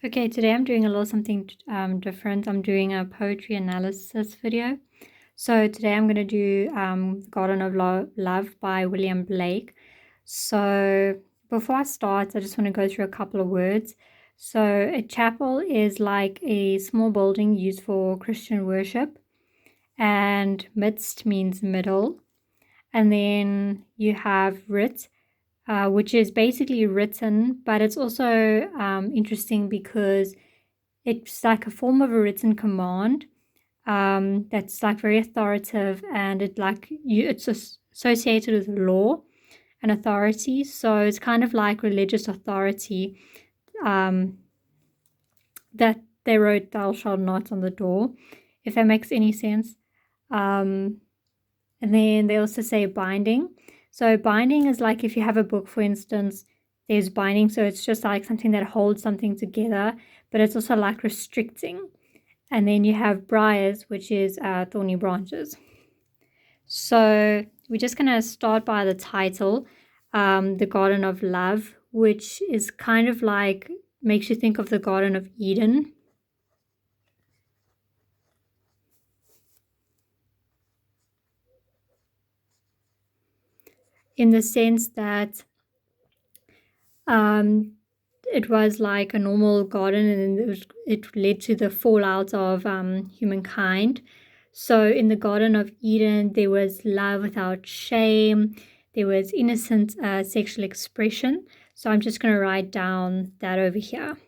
Okay, today I'm doing a little something different. I'm doing a poetry analysis video. So today I'm going to do Garden of Love by William Blake. So before I start, I just want to go through a couple of words. So a chapel is like a small building used for Christian worship, and midst means middle. And then you have writ, which is basically written, but it's also interesting because it's like a form of a written command that's like very authoritative, and it's associated with law and authority. So it's kind of like religious authority um, that they wrote "Thou shalt not" on the door, if that makes any sense. Um, and then they also say binding. So binding is like if you have a book, for instance, there's binding. So it's just like something that holds something together, but it's also like restricting. And then you have briars, which is thorny branches. So we're just going to start by the title, The Garden of Love, which is kind of like, makes you think of the Garden of Eden. In the sense that it was like a normal garden, and it led to the fallout of humankind. So in the Garden of Eden, there was love without shame. There was innocent sexual expression. So I'm just going to write down that over here.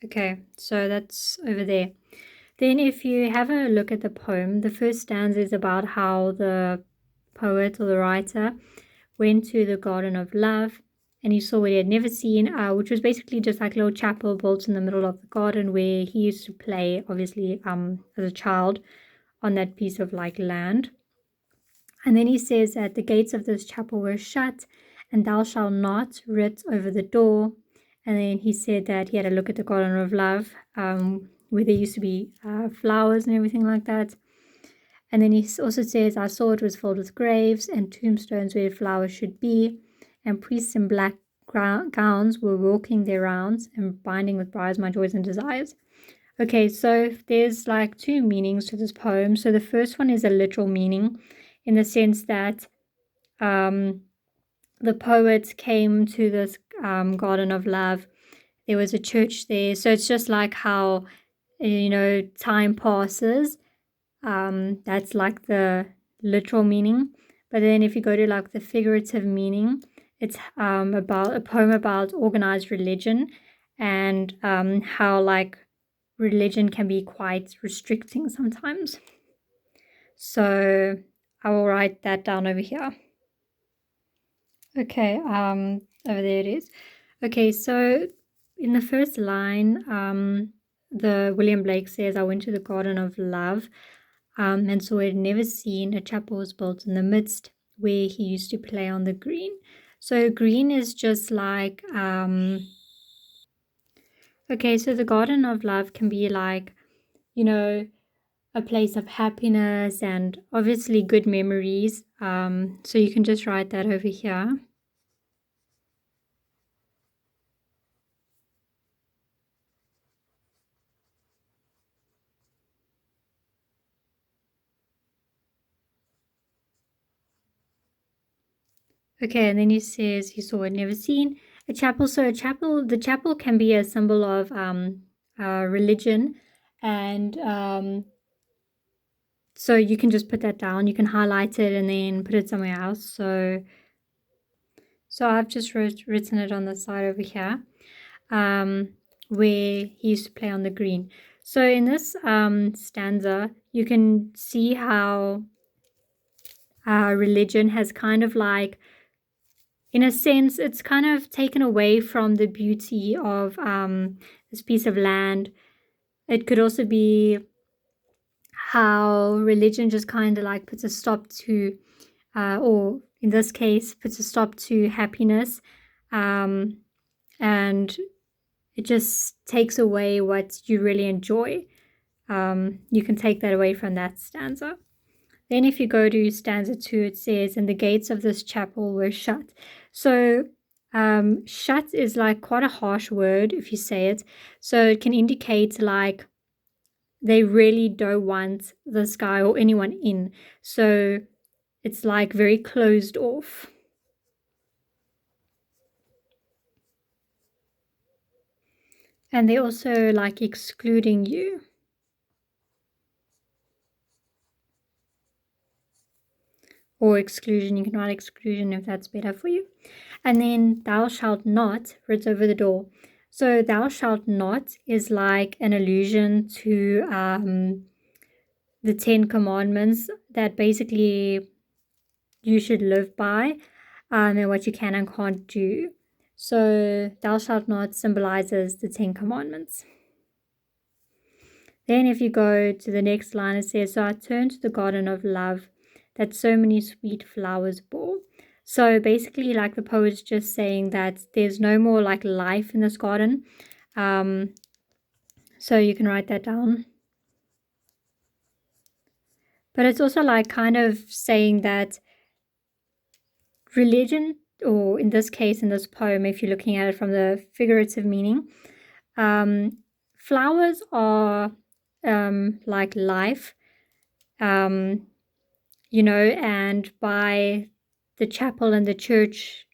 Okay, so that's over there. Then if you have a look at the poem, the first stanza is about how the poet or the writer went to the Garden of Love, and he saw what he had never seen, which was basically just like a little chapel built in the middle of the garden where he used to play, obviously, as a child on that piece of like land. And then he says that the gates of this chapel were shut, and thou shalt not writ over the door. And then he said that he had a look at the Garden of Love, where there used to be flowers and everything like that. And then he also says, I saw it was filled with graves and tombstones where flowers should be, and priests in black gowns were walking their rounds and binding with briars my joys and desires. Okay, so there's like two meanings to this poem. So the first one is a literal meaning, in the sense that the poet came to this Garden of Love. There was a church there. So it's just like how, time passes. That's like the literal meaning. But then if you go to like the figurative meaning, it's about a poem about organized religion, and how like religion can be quite restricting sometimes. So I will write that down over here. Okay, over there it is. Okay, so in the first line, the William Blake says, I went to the Garden of Love, and so I'd never seen a chapel was built in the midst where he used to play on the green. So green is just like, okay, so the Garden of Love can be like, a place of happiness and obviously good memories. So you can just write that over here. Okay, and then he says he saw it never seen a chapel. So the chapel can be a symbol of religion, and so you can just put that down. You can highlight it and then put it somewhere else. So I've just written it on the side over here, where he used to play on the green. So in this stanza, you can see how religion has kind of like, in a sense, it's kind of taken away from the beauty of this piece of land. It could also be how religion just kind of like puts a stop to, or in this case, puts a stop to happiness, and it just takes away what you really enjoy. You can take that away from that stanza. Then if you go to stanza 2, it says, and the gates of this chapel were shut. So Shut is like quite a harsh word if you say it. So it can indicate like they really don't want this guy or anyone in. So it's like very closed off. And they're also like excluding you. Or exclusion, you can write exclusion if that's better for you. And then thou shalt not written over the door. So thou shalt not is like an allusion to the 10 commandments that basically you should live by, and what you can and can't do. So thou shalt not symbolizes the 10 commandments. Then if you go to the next line, it says, so I turned to the garden of love that so many sweet flowers bore. So basically, like the poet's just saying that there's no more like life in this garden. So you can write that down. But it's also like kind of saying that religion, or in this case, in this poem, if you're looking at it from the figurative meaning, flowers are like life, and by the chapel and the church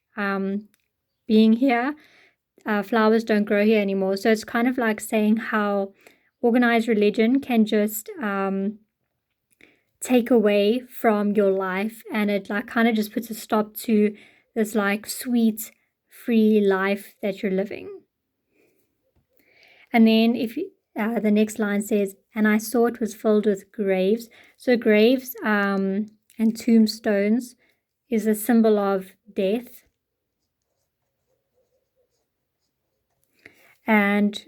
being here, flowers don't grow here anymore. So it's kind of like saying how organized religion can just take away from your life, and it like kind of just puts a stop to this like sweet, free life that you're living. And then if the next line says, and I saw it was filled with graves. So graves and tombstones is a symbol of death. And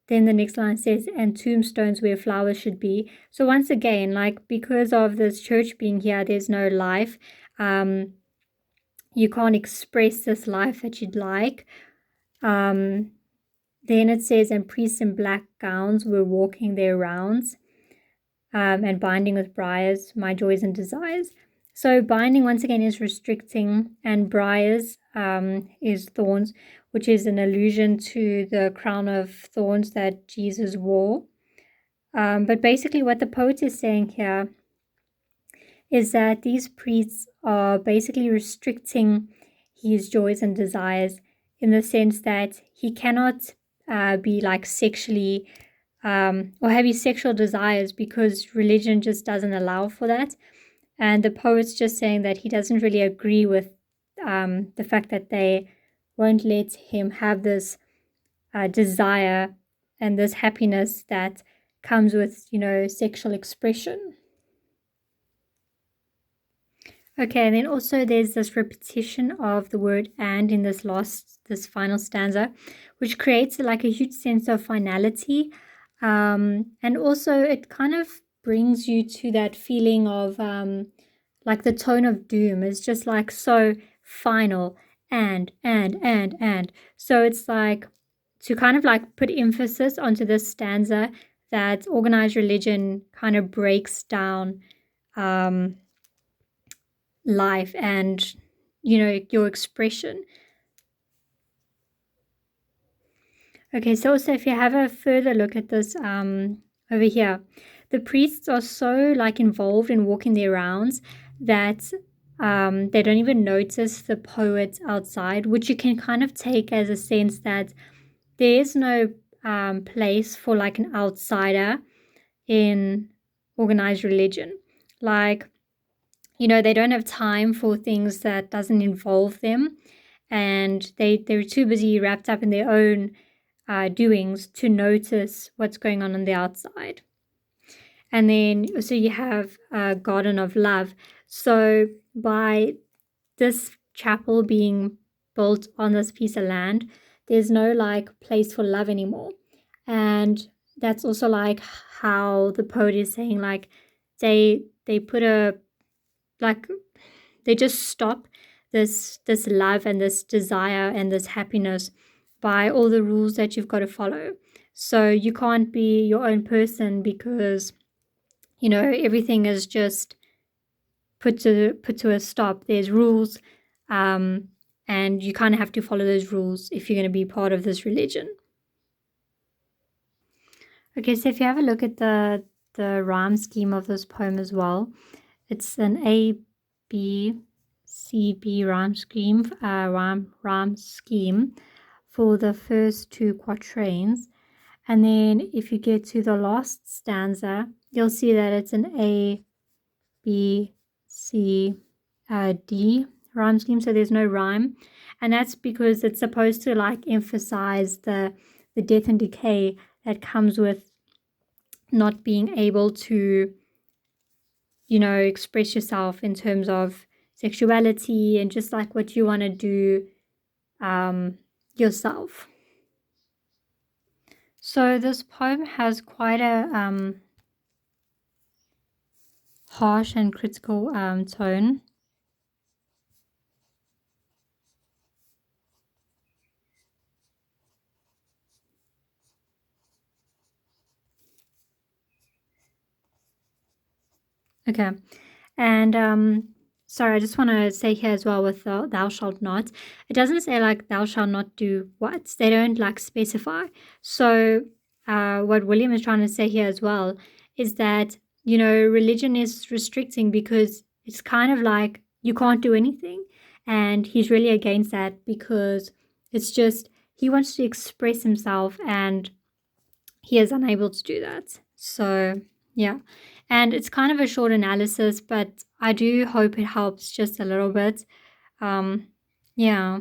then the next line says, and tombstones where flowers should be. So once again, like because of this church being here, there's no life. You can't express this life that you'd like. Then it says, and priests in black gowns were walking their rounds, and binding with briars my joys and desires. So binding once again is restricting, and briars is thorns, which is an allusion to the crown of thorns that Jesus wore. But basically what the poet is saying here is that these priests are basically restricting his joys and desires, in the sense that he cannot be like sexually or have his sexual desires, because religion just doesn't allow for that. And the poet's just saying that he doesn't really agree with the fact that they won't let him have this desire and this happiness that comes with, sexual expression. Okay, and then also there's this repetition of the word and in this final stanza, which creates like a huge sense of finality. And also it kind of brings you to that feeling of like the tone of doom is just like so final, and. So it's like to kind of like put emphasis onto this stanza that organized religion kind of breaks down life and your expression. Okay, so also if you have a further look at this over here, the priests are so like involved in walking their rounds that they don't even notice the poet outside, which you can kind of take as a sense that there is no place for like an outsider in organized religion. Like, they don't have time for things that doesn't involve them, and they're too busy wrapped up in their own doings to notice what's going on the outside. And then also you have a garden of love. So by this chapel being built on this piece of land, there's no like place for love anymore. And that's also like how the poet is saying, like they put they just stop this love and this desire and this happiness by all the rules that you've got to follow. So you can't be your own person because everything is just put to a stop. There's rules, and and you kind of have to follow those rules if you're going to be part of this religion. Okay, so if you have a look at the rhyme scheme of this poem as well, it's an A, B, C, B rhyme scheme, rhyme scheme for the first two quatrains. And then if you get to the last stanza, you'll see that it's an A, B, C, D rhyme scheme. So there's no rhyme. And that's because it's supposed to like emphasize the death and decay that comes with not being able to, express yourself in terms of sexuality and just like what you want to do yourself. So this poem has quite a harsh and critical tone. Okay. And sorry, I just want to say here as well with thou shalt not. It doesn't say like thou shalt not do what. They don't like specify. So what William is trying to say here as well is that, religion is restricting because it's kind of like you can't do anything. And he's really against that because it's just he wants to express himself and he is unable to do that. So, yeah. And it's kind of a short analysis, but I do hope it helps just a little bit. Yeah.